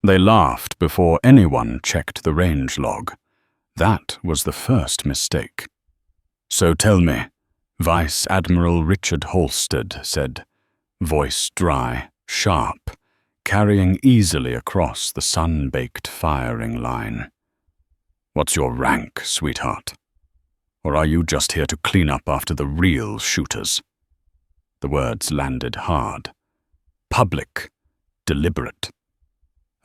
They laughed before anyone checked the range log. That was the first mistake. "So tell me," Vice Admiral Richard Halstead said, voice dry, sharp, carrying easily across the sun-baked firing line. "What's your rank, sweetheart? Or are you just here to clean up after the real shooters?" The words landed hard. Public, deliberate.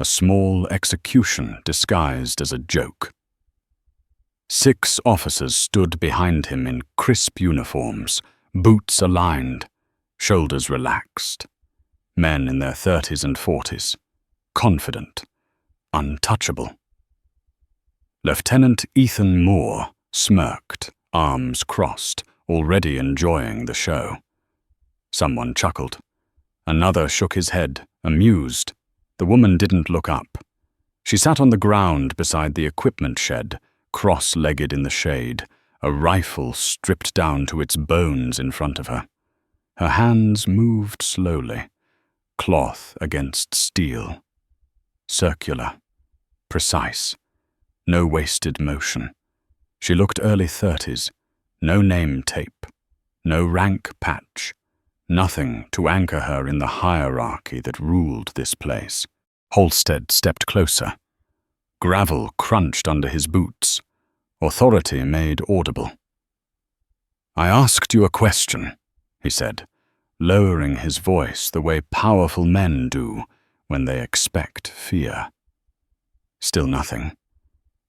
A small execution disguised as a joke. 6 officers stood behind him in crisp uniforms, boots aligned, shoulders relaxed. Men in their 30s and 40s, confident, untouchable. Lieutenant Ethan Moore smirked, arms crossed, already enjoying the show. Someone chuckled. Another shook his head, amused. The woman didn't look up. She sat on the ground beside the equipment shed, cross-legged in the shade, a rifle stripped down to its bones in front of her. Her hands moved slowly, cloth against steel. Circular, precise, no wasted motion. She looked early 30s, no name tape, no rank patch, nothing to anchor her in the hierarchy that ruled this place. Halstead stepped closer. Gravel crunched under his boots. Authority made audible. "I asked you a question," he said, lowering his voice the way powerful men do when they expect fear. Still nothing.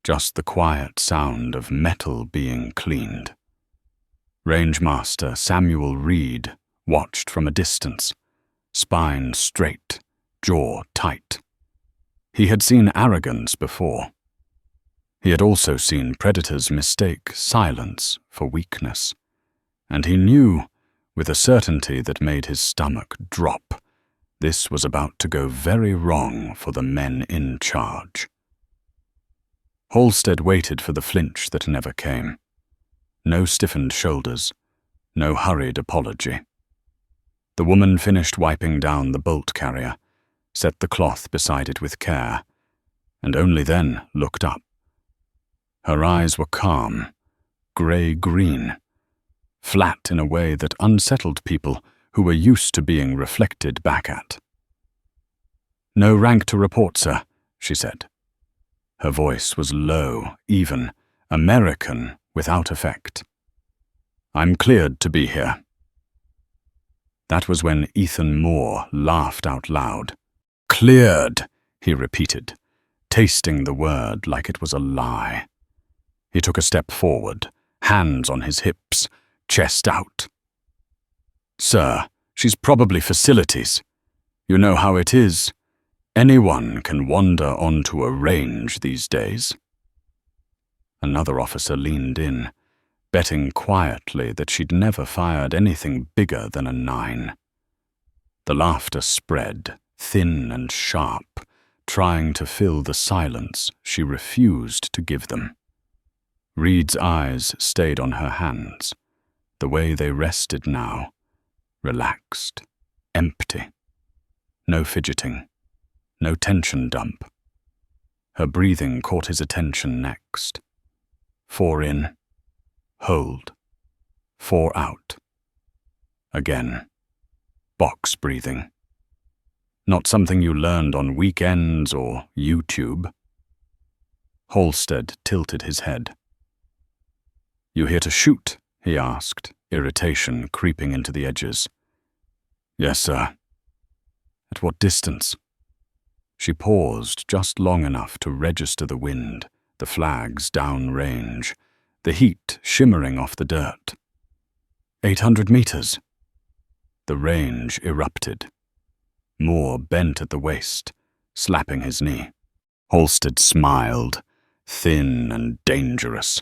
Just the quiet sound of metal being cleaned. Rangemaster Samuel Reed watched from a distance, spine straight, jaw tight. He had seen arrogance before. He had also seen predators mistake silence for weakness, and he knew, with a certainty that made his stomach drop, this was about to go very wrong for the men in charge. Halstead waited for the flinch that never came. No stiffened shoulders, no hurried apology. The woman finished wiping down the bolt carrier, set the cloth beside it with care, and only then looked up. Her eyes were calm, grey-green, flat in a way that unsettled people who were used to being reflected back at. "No rank to report, sir," she said. Her voice was low, even, American, without effect. "I'm cleared to be here." That was when Ethan Moore laughed out loud. "Cleared," he repeated, tasting the word like it was a lie. He took a step forward, hands on his hips, chest out. "Sir, she's probably facilities. You know how it is. Anyone can wander onto a range these days." Another officer leaned in, betting quietly that she'd never fired anything bigger than a 9. The laughter spread, thin and sharp, trying to fill the silence she refused to give them. Reed's eyes stayed on her hands, the way they rested now, relaxed, empty. No fidgeting, no tension dump. Her breathing caught his attention next. 4 in, hold, 4 out. Again, box breathing. Not something you learned on weekends or YouTube. Halstead tilted his head. "You here to shoot?" he asked, irritation creeping into the edges. "Yes, sir." "At what distance?" She paused just long enough to register the wind, the flags downrange, the heat shimmering off the dirt. 800 meters. The range erupted. Moore bent at the waist, slapping his knee. Halstead smiled, thin and dangerous,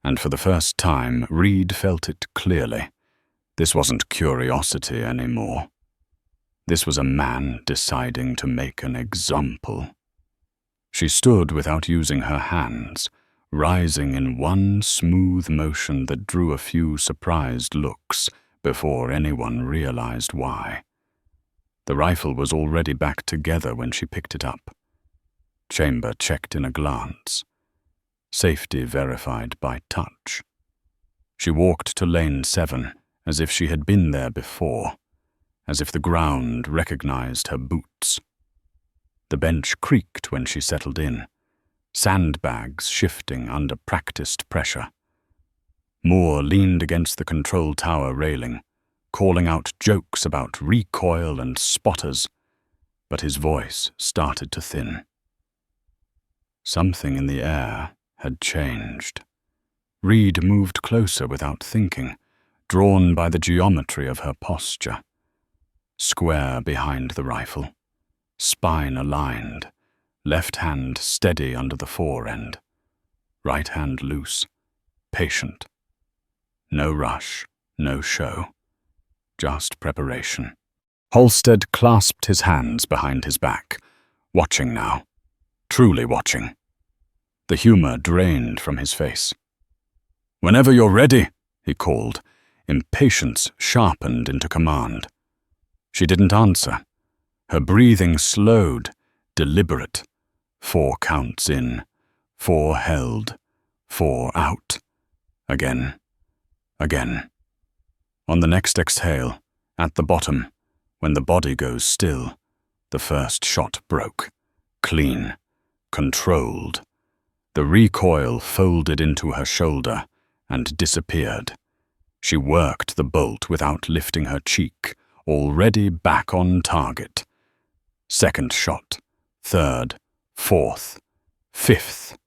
and for the first time Reed felt it clearly. This wasn't curiosity anymore. This was a man deciding to make an example. She stood without using her hands, rising in one smooth motion that drew a few surprised looks before anyone realized why. The rifle was already back together when she picked it up. Chamber checked in a glance. Safety verified by touch. She walked to lane 7 as if she had been there before, as if the ground recognized her boots. The bench creaked when she settled in, sandbags shifting under practiced pressure. Moore leaned against the control tower railing, calling out jokes about recoil and spotters, but his voice started to thin. Something in the air had changed. Reed moved closer without thinking, drawn by the geometry of her posture. Square behind the rifle, spine aligned, left hand steady under the fore end, right hand loose, patient. No rush, no show, just preparation. Halstead clasped his hands behind his back, watching now, truly watching. The humor drained from his face. "Whenever you're ready," he called, impatience sharpened into command. She didn't answer. Her breathing slowed, deliberate. 4 counts in, 4 held, 4 out. Again. Again. On the next exhale, at the bottom, when the body goes still, the first shot broke. Clean. Controlled. The recoil folded into her shoulder and disappeared. She worked the bolt without lifting her cheek, already back on target. Second shot. Third. Fourth. Fifth.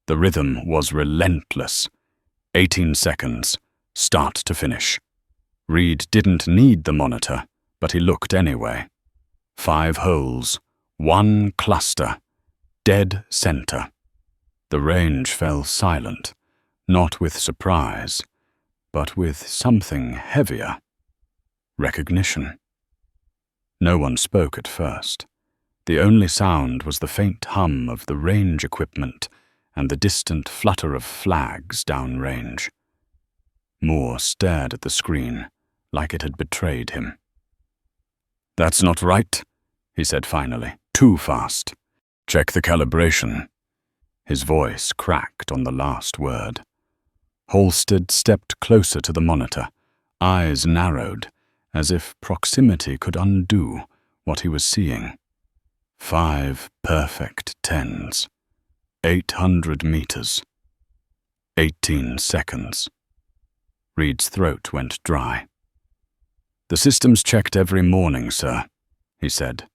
The rhythm was relentless. 18 seconds. Start to finish. Reed didn't need the monitor, but he looked anyway. 5 holes, 1 cluster, dead center. The range fell silent, not with surprise, but with something heavier. Recognition. No one spoke at first. The only sound was the faint hum of the range equipment and the distant flutter of flags downrange. Moore stared at the screen, like it had betrayed him. "That's not right," he said finally. "Too fast. Check the calibration." His voice cracked on the last word. Halstead stepped closer to the monitor, eyes narrowed, as if proximity could undo what he was seeing. 5 perfect 10s. 800 meters. 18 seconds. Reed's throat went dry. "The system's checked every morning, sir," he said.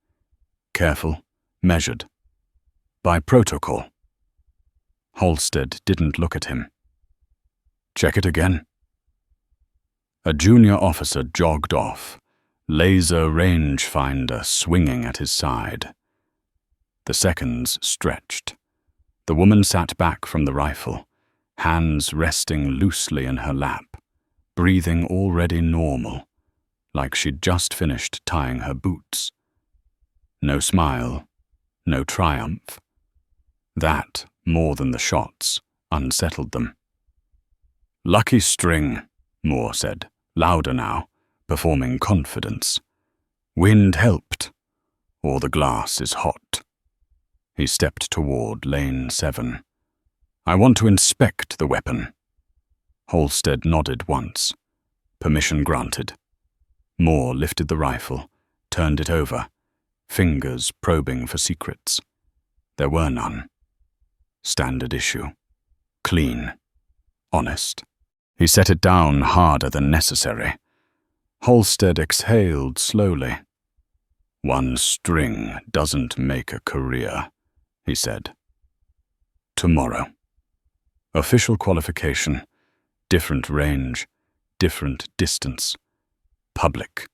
"Careful, measured. By protocol." Halstead didn't look at him. "Check it again." A junior officer jogged off, laser rangefinder swinging at his side. The seconds stretched. The woman sat back from the rifle, hands resting loosely in her lap, breathing already normal, like she'd just finished tying her boots. No smile, no triumph. That, more than the shots, unsettled them. "Lucky string," Moore said, louder now, performing confidence. "Wind helped, or the glass is hot." He stepped toward lane 7. "I want to inspect the weapon." Halstead nodded once. Permission granted. Moore lifted the rifle, turned it over, fingers probing for secrets. There were none. Standard issue. Clean. Honest. He set it down harder than necessary. Halstead exhaled slowly. "One string doesn't make a career," he said. "Tomorrow. Official qualification, different range, different distance. Public."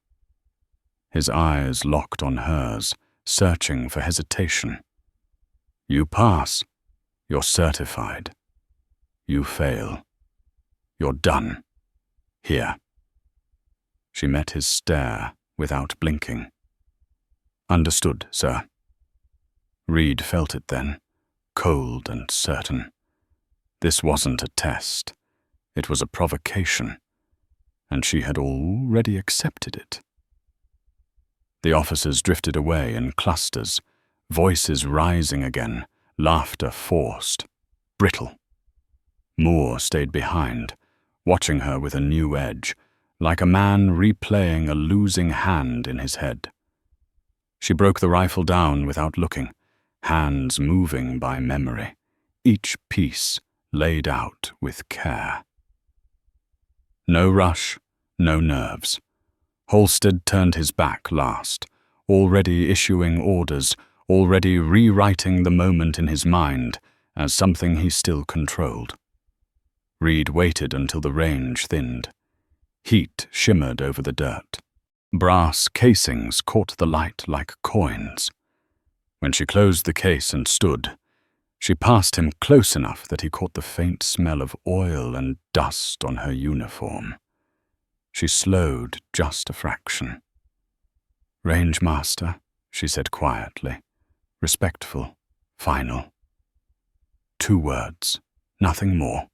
His eyes locked on hers, searching for hesitation. "You pass. You're certified. You fail. You're done. Here." She met his stare without blinking. "Understood, sir." Reed felt it then, cold and certain. This wasn't a test. It was a provocation, and she had already accepted it. The officers drifted away in clusters, voices rising again, laughter forced, brittle. Moore stayed behind, watching her with a new edge, like a man replaying a losing hand in his head. She broke the rifle down without looking, hands moving by memory, each piece laid out with care. No rush, no nerves. Halstead turned his back last, already issuing orders, already rewriting the moment in his mind as something he still controlled. Reed waited until the range thinned. Heat shimmered over the dirt. Brass casings caught the light like coins. When she closed the case and stood, she passed him close enough that he caught the faint smell of oil and dust on her uniform. She slowed just a fraction. "Range master," she said quietly, respectful, final. 2 words, nothing more.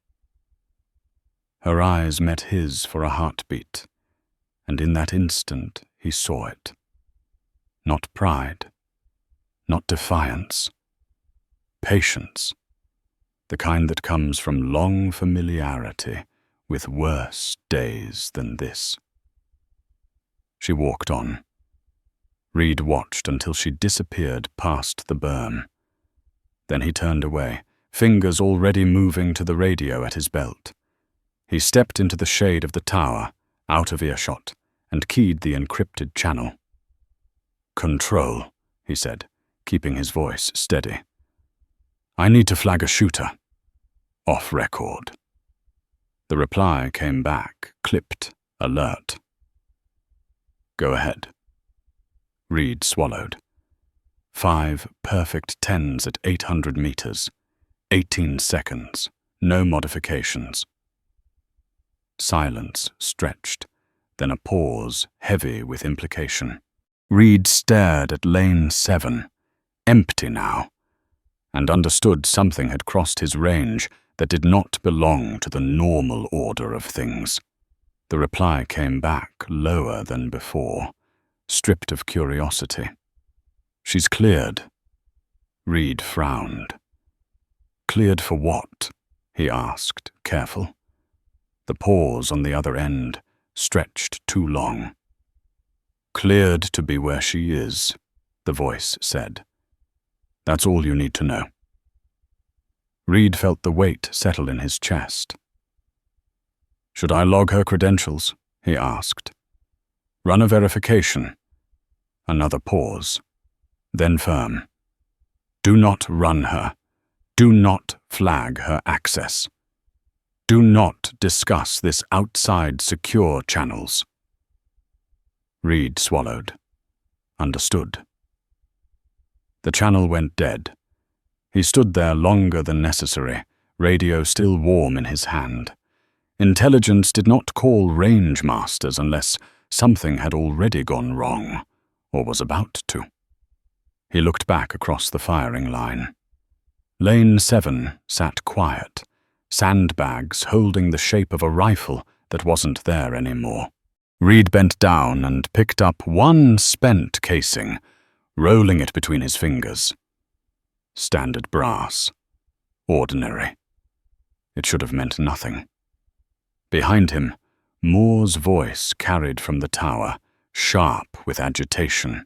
Her eyes met his for a heartbeat, and in that instant he saw it. Not pride, not defiance. Patience, the kind that comes from long familiarity with worse days than this. She walked on. Reed watched until she disappeared past the berm. Then he turned away, fingers already moving to the radio at his belt. He stepped into the shade of the tower, out of earshot, and keyed the encrypted channel. "Control," he said, keeping his voice steady. "I need to flag a shooter. Off record." The reply came back, clipped, alert. "Go ahead." Reed swallowed. 5 perfect 10s at 800 meters. 18 seconds. No modifications. Silence stretched, then a pause heavy with implication. Reed stared at lane 7, empty now, and understood something had crossed his range that did not belong to the normal order of things. The reply came back lower than before, stripped of curiosity. "She's cleared." Reed frowned. "Cleared for what?" he asked, careful. The pause on the other end stretched too long. "Cleared to be where she is," the voice said. "That's all you need to know." Reed felt the weight settle in his chest. "Should I log her credentials?" he asked. "Run a verification." Another pause, then firm. "Do not run her. Do not flag her access. Do not discuss this outside secure channels." Reed swallowed. Understood. The channel went dead. He stood there longer than necessary, radio still warm in his hand. Intelligence did not call range masters unless something had already gone wrong, or was about to. He looked back across the firing line. Lane 7 sat quiet, sandbags holding the shape of a rifle that wasn't there anymore. Reed bent down and picked up one spent casing, rolling it between his fingers. Standard brass. Ordinary. It should have meant nothing. Behind him, Moore's voice carried from the tower, sharp with agitation.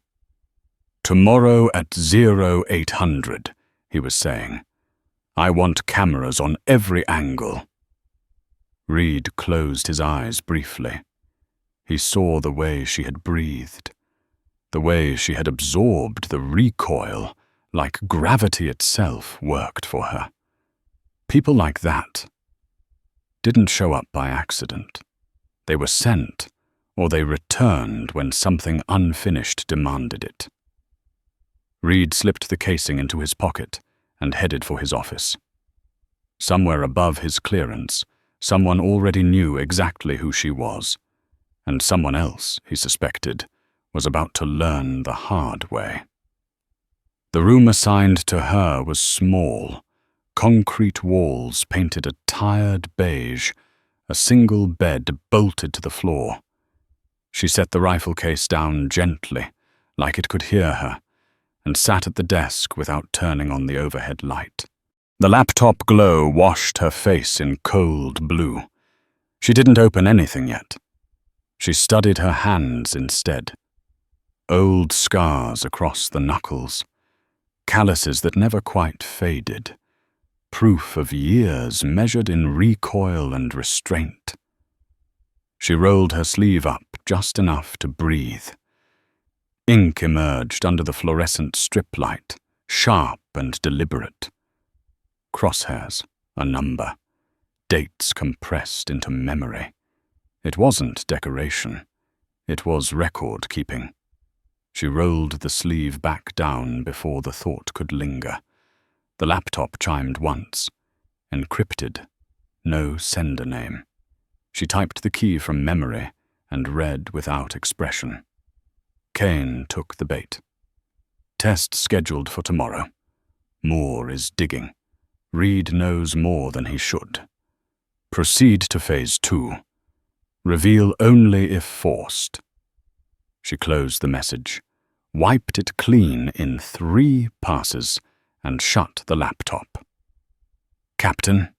"Tomorrow at 0800, he was saying. "I want cameras on every angle." Reed closed his eyes briefly. He saw the way she had breathed, the way she had absorbed the recoil, like gravity itself worked for her. People like that didn't show up by accident. They were sent, or they returned when something unfinished demanded it. Reed slipped the casing into his pocket and headed for his office. Somewhere above his clearance, someone already knew exactly who she was, and someone else, he suspected, was about to learn the hard way. The room assigned to her was small, concrete walls painted a tired beige, a single bed bolted to the floor. She set the rifle case down gently, like it could hear her, and sat at the desk without turning on the overhead light. The laptop glow washed her face in cold blue. She didn't open anything yet. She studied her hands instead. Old scars across the knuckles, calluses that never quite faded, proof of years measured in recoil and restraint. She rolled her sleeve up just enough to breathe. Ink emerged under the fluorescent strip light, sharp and deliberate. Crosshairs, a number. Dates compressed into memory. It wasn't decoration. It was record-keeping. She rolled the sleeve back down before the thought could linger. The laptop chimed once. Encrypted. No sender name. She typed the key from memory and read without expression. Kane took the bait. Test scheduled for tomorrow. Moore is digging. Reed knows more than he should. Proceed to phase 2. Reveal only if forced. She closed the message, wiped it clean in 3 passes, and shut the laptop. Captain?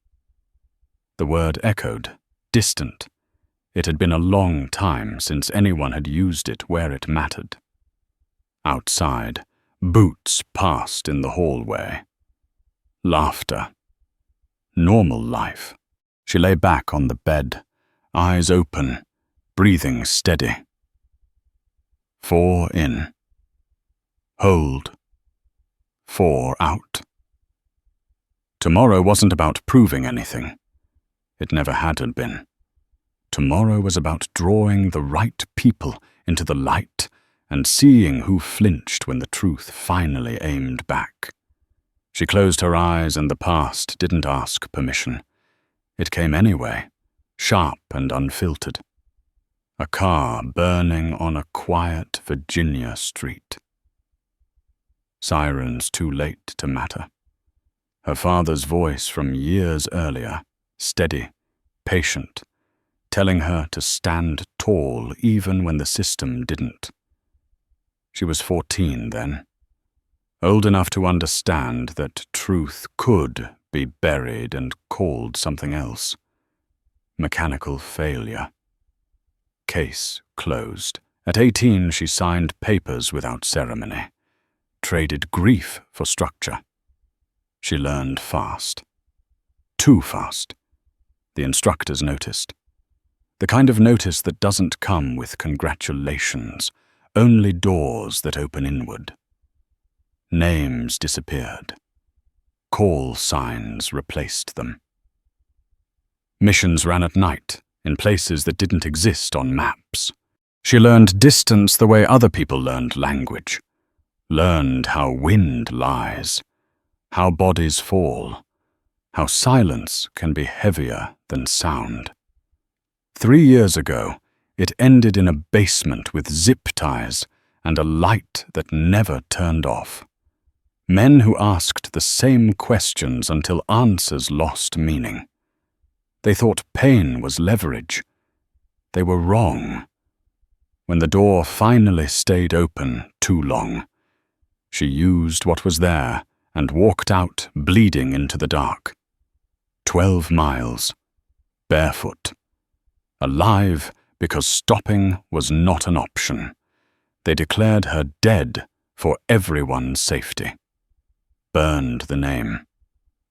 The word echoed, distant. It had been a long time since anyone had used it where it mattered. Outside, boots passed in the hallway. Laughter. Normal life. She lay back on the bed, eyes open, breathing steady. 4 in. Hold. 4 out. Tomorrow wasn't about proving anything. It never had been. Tomorrow was about drawing the right people into the light and seeing who flinched when the truth finally aimed back. She closed her eyes and the past didn't ask permission. It came anyway, sharp and unfiltered. A car burning on a quiet Virginia street. Sirens too late to matter. Her father's voice from years earlier, steady, patient, telling her to stand tall even when the system didn't. She was 14 then, old enough to understand that truth could be buried and called something else. Mechanical failure. Case closed. At 18, she signed papers without ceremony, traded grief for structure. She learned fast. Too fast. The instructors noticed. The kind of notice that doesn't come with congratulations, only doors that open inward. Names disappeared. Call signs replaced them. Missions ran at night, in places that didn't exist on maps. She learned distance the way other people learned language, learned how wind lies, how bodies fall, how silence can be heavier than sound. 3 years ago, it ended in a basement with zip ties and a light that never turned off. Men who asked the same questions until answers lost meaning. They thought pain was leverage. They were wrong. When the door finally stayed open too long, she used what was there and walked out bleeding into the dark. 12 miles, barefoot. Alive because stopping was not an option. They declared her dead for everyone's safety. Burned the name.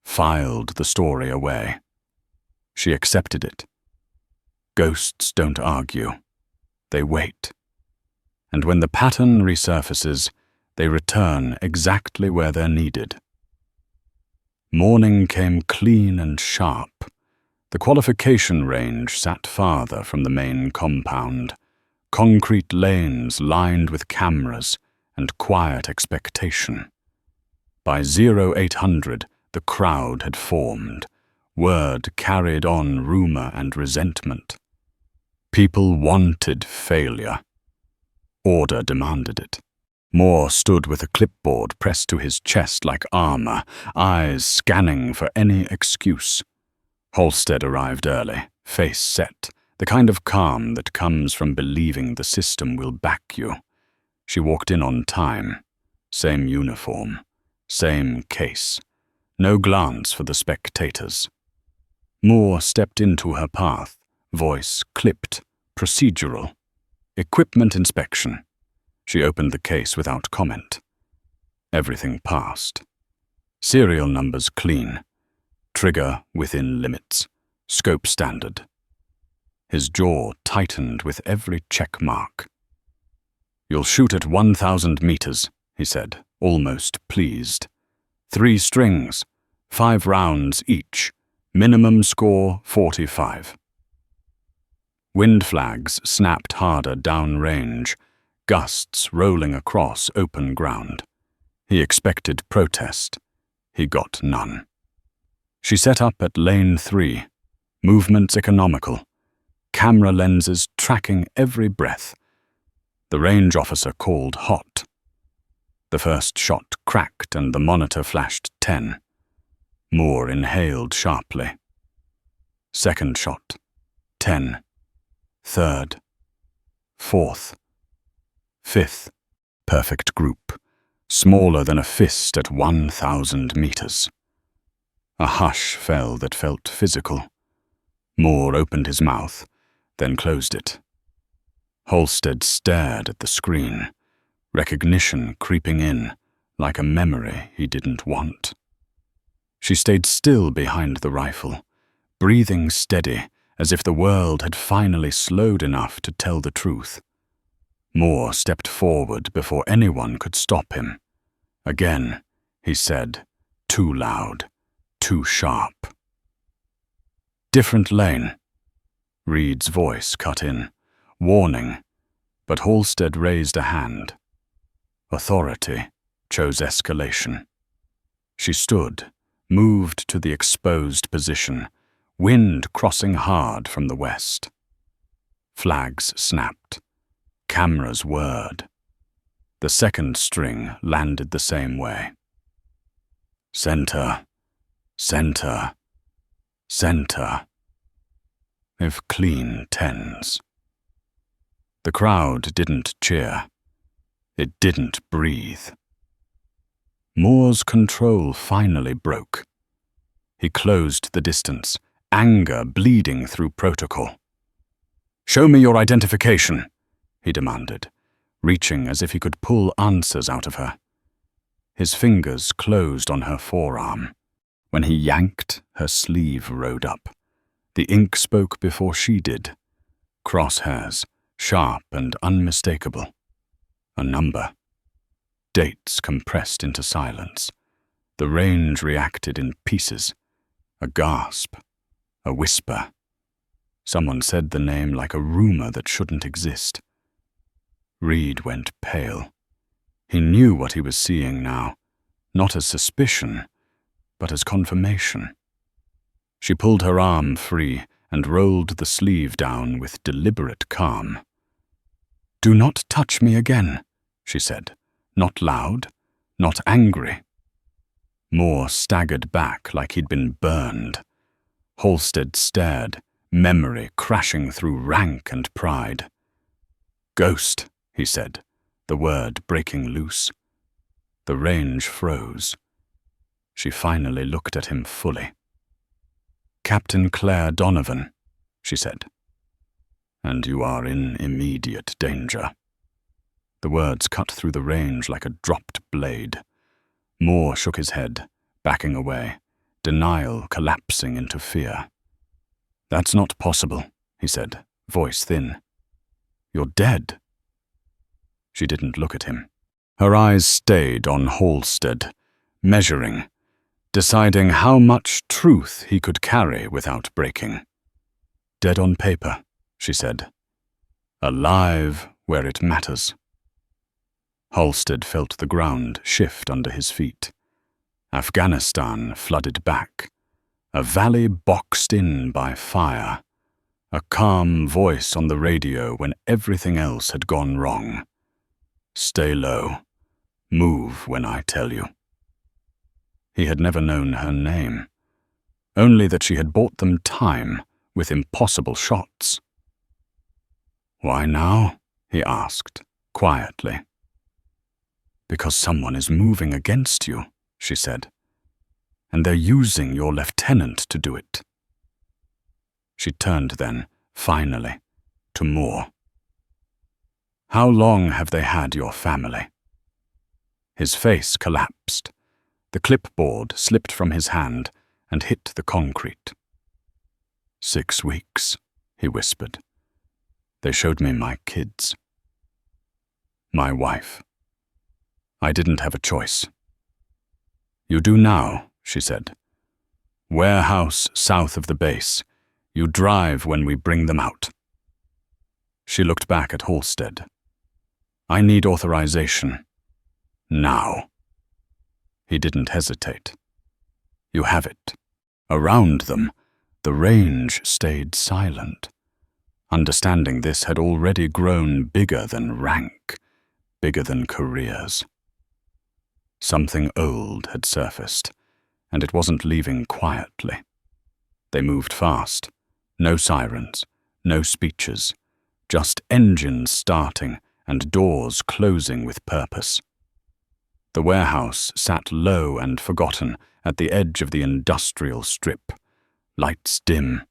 Filed the story away. She accepted it. Ghosts don't argue. They wait. And when the pattern resurfaces, they return exactly where they're needed. Morning came clean and sharp. The qualification range sat farther from the main compound. Concrete lanes lined with cameras and quiet expectation. By 0800, the crowd had formed. Word carried on rumor and resentment. People wanted failure. Order demanded it. Moore stood with a clipboard pressed to his chest like armor, eyes scanning for any excuse. Halstead arrived early, face set, the kind of calm that comes from believing the system will back you. She walked in on time. Same uniform, same case. No glance for the spectators. Moore stepped into her path, voice clipped, procedural. Equipment inspection. She opened the case without comment. Everything passed. Serial numbers clean. Trigger within limits. Scope standard. His jaw tightened with every check mark. "You'll shoot at 1,000 meters," he said, almost pleased. 3 strings, 5 rounds each. Minimum score 45. Wind flags snapped harder downrange, gusts rolling across open ground. He expected protest. He got none. She set up at lane 3, movements economical, camera lenses tracking every breath. The range officer called hot. The first shot cracked and the monitor flashed 10. Moore inhaled sharply. Second shot, 10. Third. Fourth. Fifth. Perfect group. Smaller than a fist at 1,000 meters. A hush fell that felt physical. Moore opened his mouth, then closed it. Halstead stared at the screen, recognition creeping in like a memory he didn't want. She stayed still behind the rifle, breathing steady as if the world had finally slowed enough to tell the truth. Moore stepped forward before anyone could stop him. Again, he said, too loud, too sharp. "Different lane." Reed's voice cut in, warning, but Halstead raised a hand. Authority chose escalation. She stood, moved to the exposed position, wind crossing hard from the west. Flags snapped. Cameras whirred. The second string landed the same way. Center, center, center. If clean 10s. The crowd didn't cheer. It didn't breathe. Moore's control finally broke. He closed the distance, anger bleeding through protocol. "Show me your identification," he demanded, reaching as if he could pull answers out of her. His fingers closed on her forearm. When he yanked, her sleeve rode up. The ink spoke before she did. Crosshairs, sharp and unmistakable. A number. Dates compressed into silence. The range reacted in pieces. A gasp. A whisper. Someone said the name like a rumor that shouldn't exist. Reed went pale. He knew what he was seeing now, not as suspicion, but as confirmation. She pulled her arm free and rolled the sleeve down with deliberate calm. "Do not touch me again," she said, not loud, not angry. Moore staggered back like he'd been burned. Halstead stared, memory crashing through rank and pride. "Ghost," he said, the word breaking loose. The range froze. She finally looked at him fully. "Captain Claire Donovan," she said. "And you are in immediate danger." The words cut through the range like a dropped blade. Moore shook his head, backing away, denial collapsing into fear. "That's not possible," he said, voice thin. "You're dead." She didn't look at him. Her eyes stayed on Halstead, measuring, deciding how much truth he could carry without breaking. "Dead on paper," she said. "Alive where it matters." Halstead felt the ground shift under his feet. Afghanistan flooded back. A valley boxed in by fire. A calm voice on the radio when everything else had gone wrong. "Stay low. Move when I tell you." He had never known her name, only that she had bought them time with impossible shots. "Why now?" he asked, quietly. Because someone is moving against you, she said. And they're using your lieutenant to do it. She turned then, finally, to Moore. How long have they had your family? His face collapsed. The clipboard slipped from his hand and hit the concrete. 6 weeks, he whispered. They showed me my kids. My wife. I didn't have a choice. You do now, she said. Warehouse south of the base. You drive when we bring them out. She looked back at Halstead. I need authorization. Now. He didn't hesitate. You have it. Around them, the range stayed silent. Understanding this had already grown bigger than rank, bigger than careers. Something old had surfaced, and it wasn't leaving quietly. They moved fast. No sirens, no speeches, just engines starting and doors closing with purpose. The warehouse sat low and forgotten at the edge of the industrial strip, lights dim,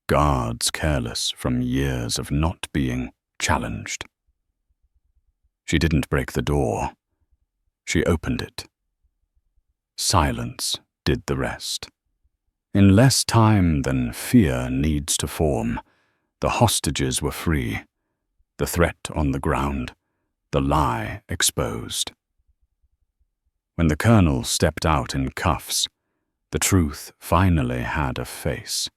guards careless from years of not being challenged. She didn't break the door. She opened it. Silence did the rest. In less time than fear needs to form, the hostages were free, the threat on the ground, the lie exposed. When the colonel stepped out in cuffs, the truth finally had a face.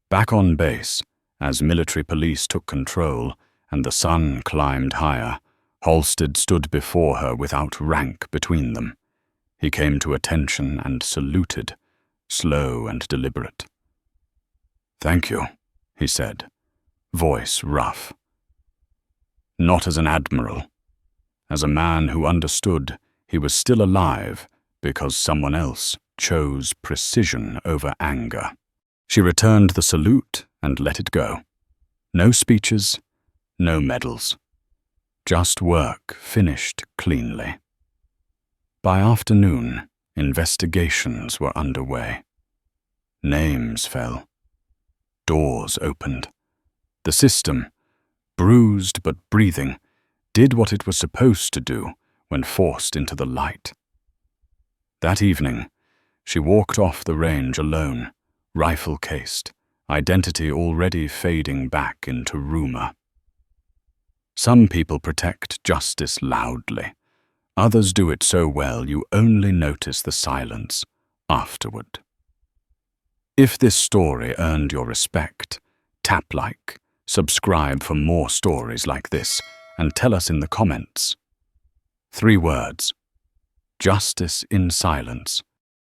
Back on base, as military police took control and the sun climbed higher, Halstead stood before her without rank between them. He came to attention and saluted, slow and deliberate. Thank you, he said, voice rough. Not as an admiral, as a man who understood he was still alive because someone else chose precision over anger. She returned the salute and let it go. No speeches, no medals. Just work finished cleanly. By afternoon, investigations were underway. Names fell. Doors opened. The system, bruised but breathing, did what it was supposed to do when forced into the light. That evening, she walked off the range alone, rifle-cased, identity already fading back into rumor. Some people protect justice loudly. Others do it so well you only notice the silence afterward. If this story earned your respect, tap like, subscribe for more stories like this, and tell us in the comments. 3 words. Justice in silence.